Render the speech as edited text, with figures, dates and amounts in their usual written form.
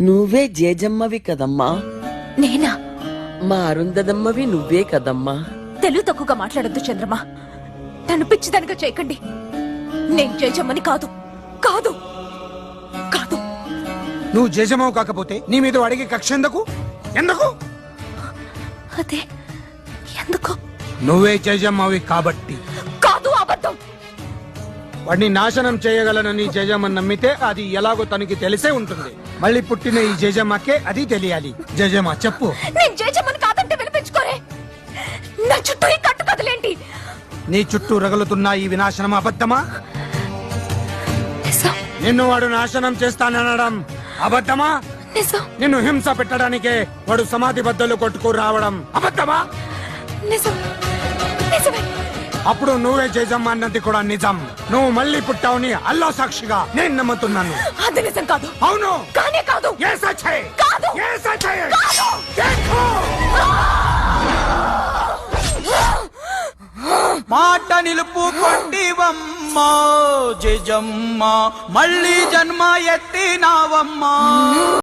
నువ్వే జేజమ్మవి కదమ్మా. నేనా? మా అరుంధదమ్మవి నువ్వే కదమ్మా. తెలుగు తక్కువగా మాట్లాడొద్దు చంద్రమా. నన్ను పిచ్చిదానిగా చేయకండి. నేను జేజమ్మని కాదు కాదు కాదు. నువ్వు జేజమ్మవు కాకపోతే నీ మీద అడిగే కక్ష ఎందుకు? ఎందుకు? అదే ఎందుకు? నువ్వే జేజమ్మవి కాబట్టి. కాదు, అబద్ధం. వాడిని నాశనం చేయగలనని జేజమ్మని నమ్మితే అది ఎలాగో తనకి తెలిసే ఉంటుంది. మళ్ళీ పుట్టిన ఈ జేజమ్మకే అది తెలియాలి. జేజమ్మ చెప్పు. నేను జేజమ్మని కాదంటే వినిపించుకోరే. నా చుట్టూ ఈ కట్టు కదలేంటి? నీ చుట్టూ రగులుతున్న ఈ వినాశనం అబద్ధమా? నిజం. నిన్ను వాడు నాశనం చేస్తాననడం అబద్ధమా? నిజం. నిన్ను హింస పెట్టడానికే వాడు సమాధి బద్దలు కొట్టుకు రావడం అబద్ధమా? నిజం. నిజమే. అప్పుడు నువ్వే జేజమ్మ అన్నది కూడా నిజం. నువ్వు మళ్ళీ పుట్టావుని అల్లా సాక్షిగా నేను నమ్ముతున్నాను. అది నిజం కాదు. అవును. కానే కాదు. ఏ సచ్చే? కాదు. ఏ సచ్చే? కాదు. देखो మాట నిలుపుకొంటివమ్మా జేజమ్మ, మళ్ళీ జన్మ ఎత్తినావమ్మా.